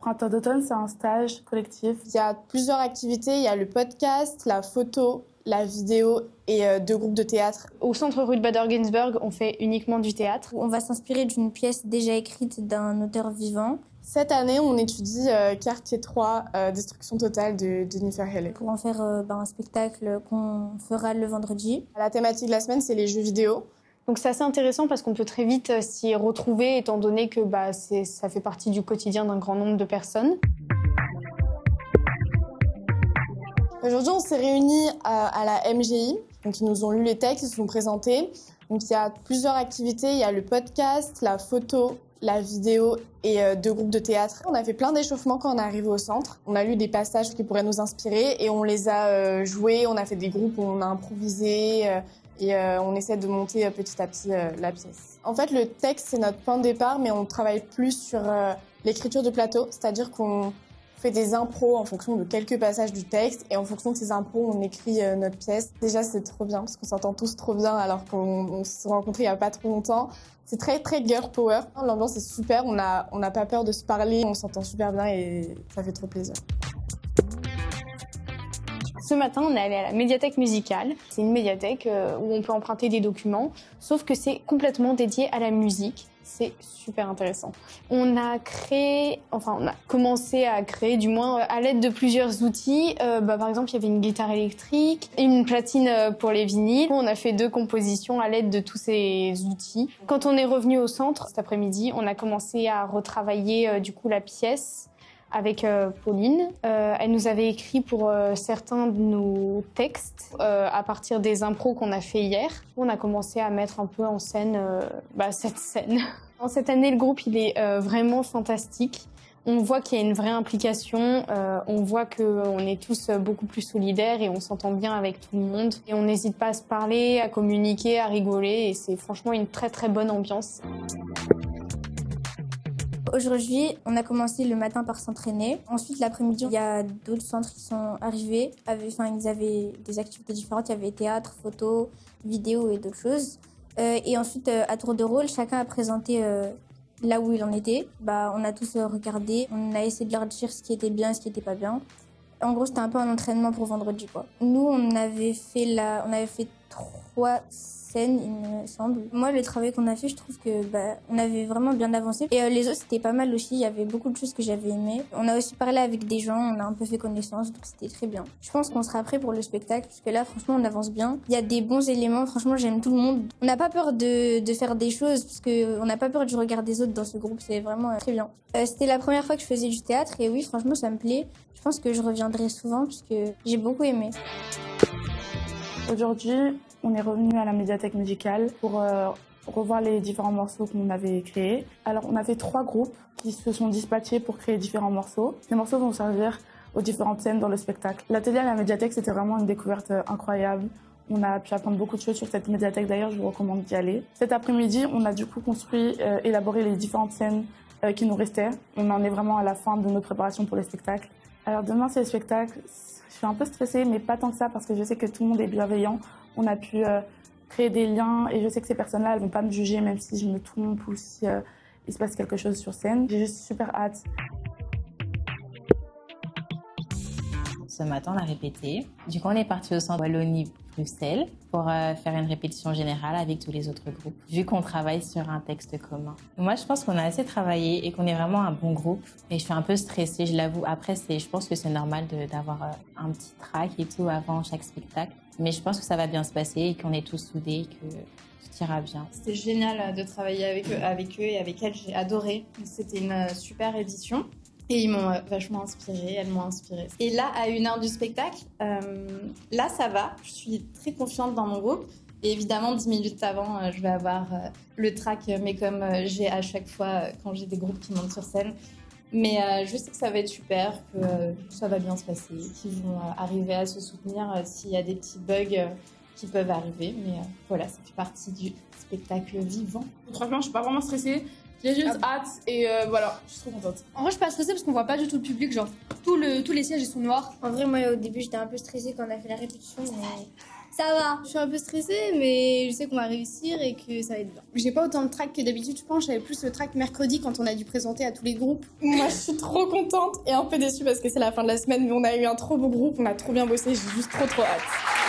Printemps d'automne, c'est un stage collectif. Il y a plusieurs activités, il y a le podcast, la photo, la vidéo et 2 groupes de théâtre. Au centre Ruth Bader Ginsburg, on fait uniquement du théâtre. On va s'inspirer d'une pièce déjà écrite d'un auteur vivant. Cette année, on étudie Quartier 3, Destruction totale de Jennifer Helle. Pour en faire un spectacle qu'on fera le vendredi. La thématique de la semaine, c'est les jeux vidéo. Donc c'est assez intéressant parce qu'on peut très vite s'y retrouver étant donné que ça fait partie du quotidien d'un grand nombre de personnes. Aujourd'hui, on s'est réunis à la MGI. Donc, ils nous ont lu les textes, ils se sont présentés. Donc, il y a plusieurs activités. Il y a le podcast, la photo, la vidéo et 2 groupes de théâtre. On a fait plein d'échauffements quand on est arrivé au centre. On a lu des passages qui pourraient nous inspirer et on les a joués. On a fait des groupes où on a improvisé et on essaie de monter petit à petit la pièce. En fait, le texte, c'est notre point de départ, mais on travaille plus sur l'écriture de plateau, c'est-à-dire qu'on fait des impros en fonction de quelques passages du texte et en fonction de ces impros, on écrit notre pièce. Déjà, c'est trop bien parce qu'on s'entend tous trop bien alors qu'on s'est rencontrés il y a pas trop longtemps. C'est très girl power. L'ambiance est super, on n'a pas peur de se parler, on s'entend super bien et ça fait trop plaisir. Ce matin, on est allé à la médiathèque musicale. C'est une médiathèque où on peut emprunter des documents, sauf que c'est complètement dédié à la musique. C'est super intéressant. On a commencé à créer, du moins à l'aide de plusieurs outils. Par exemple, il y avait une guitare électrique, une platine pour les vinyles. On a fait 2 compositions à l'aide de tous ces outils. Quand on est revenu au centre cet après-midi, on a commencé à retravailler la pièce avec Pauline. Elle nous avait écrit pour certains de nos textes à partir des impros qu'on a fait hier. On a commencé à mettre un peu en scène cette scène. Cette année, le groupe il est vraiment fantastique. On voit qu'il y a une vraie implication, on voit qu'on est tous beaucoup plus solidaires et on s'entend bien avec tout le monde. Et on n'hésite pas à se parler, à communiquer, à rigoler et c'est franchement une très très bonne ambiance. Aujourd'hui, on a commencé le matin par s'entraîner. Ensuite, l'après-midi, il y a d'autres centres qui sont arrivés. Ils avaient des activités différentes. Il y avait théâtre, photo, vidéo et d'autres choses. Et ensuite, à tour de rôle, chacun a présenté là où il en était. On a tous regardé. On a essayé de leur dire ce qui était bien et ce qui était pas bien. En gros, c'était un peu un entraînement pour vendredi, quoi. Nous, on avait fait 3 scènes, il me semble. Moi, le travail qu'on a fait, je trouve que on avait vraiment bien avancé. Et les autres, c'était pas mal aussi. Il y avait beaucoup de choses que j'avais aimées. On a aussi parlé avec des gens, on a un peu fait connaissance, donc c'était très bien. Je pense qu'on sera prêt pour le spectacle, parce que là, franchement, on avance bien. Il y a des bons éléments. Franchement, j'aime tout le monde. On n'a pas peur de faire des choses, parce que on n'a pas peur du regard des autres dans ce groupe. C'est vraiment très bien. C'était la première fois que je faisais du théâtre, et oui, franchement, ça me plaît. Je pense que je reviendrai souvent, parce que j'ai beaucoup aimé. Aujourd'hui, on est revenu à la médiathèque musicale pour revoir les différents morceaux qu'on avait créés. Alors, on a fait 3 groupes qui se sont dispatchés pour créer différents morceaux. Les morceaux vont servir aux différentes scènes dans le spectacle. L'atelier à la médiathèque, c'était vraiment une découverte incroyable. On a pu apprendre beaucoup de choses sur cette médiathèque. D'ailleurs, je vous recommande d'y aller. Cet après-midi, on a du coup élaboré les différentes scènes qui nous restaient. On en est vraiment à la fin de notre préparation pour le spectacle. Alors, demain, c'est le spectacle. Je suis un peu stressée, mais pas tant que ça, parce que je sais que tout le monde est bienveillant. On a pu créer des liens et je sais que ces personnes-là, elles vont pas me juger, même si je me trompe ou si il se passe quelque chose sur scène. J'ai juste super hâte. Ce matin, on a répété. Du coup, on est parti au centre Wallonie-Bruxelles pour faire une répétition générale avec tous les autres groupes, vu qu'on travaille sur un texte commun. Moi, je pense qu'on a assez travaillé et qu'on est vraiment un bon groupe. Et je suis un peu stressée, je l'avoue. Après, je pense que c'est normal d'avoir un petit trac et tout avant chaque spectacle. Mais je pense que ça va bien se passer et qu'on est tous soudés et que tout ira bien. C'était génial de travailler avec eux et avec elles. J'ai adoré. C'était une super édition. Et ils m'ont vachement inspirée, elles m'ont inspirée. Et là, à 1 heure du spectacle, là, ça va. Je suis très confiante dans mon groupe. Et évidemment, 10 minutes avant, je vais avoir le trac, mais comme j'ai à chaque fois quand j'ai des groupes qui montent sur scène. Mais je sais que ça va être super, que ça va bien se passer, qu'ils vont arriver à se soutenir s'il y a des petits bugs qui peuvent arriver. Mais voilà, ça fait partie du spectacle vivant. Franchement, je suis pas vraiment stressée. J'ai juste hâte et voilà, je suis trop contente. En vrai, je suis pas stressée parce qu'on voit pas du tout le public, genre tous les sièges ils sont noirs. En vrai, moi au début j'étais un peu stressée quand on a fait la répétition, mais Ça va. Je suis un peu stressée, mais je sais qu'on va réussir et que ça va être bien. J'ai pas autant de trac que d'habitude, je pense. J'avais plus le trac mercredi quand on a dû présenter à tous les groupes. Moi, je suis trop contente et un peu déçue parce que c'est la fin de la semaine, mais on a eu un trop beau groupe, on a trop bien bossé, j'ai juste trop hâte.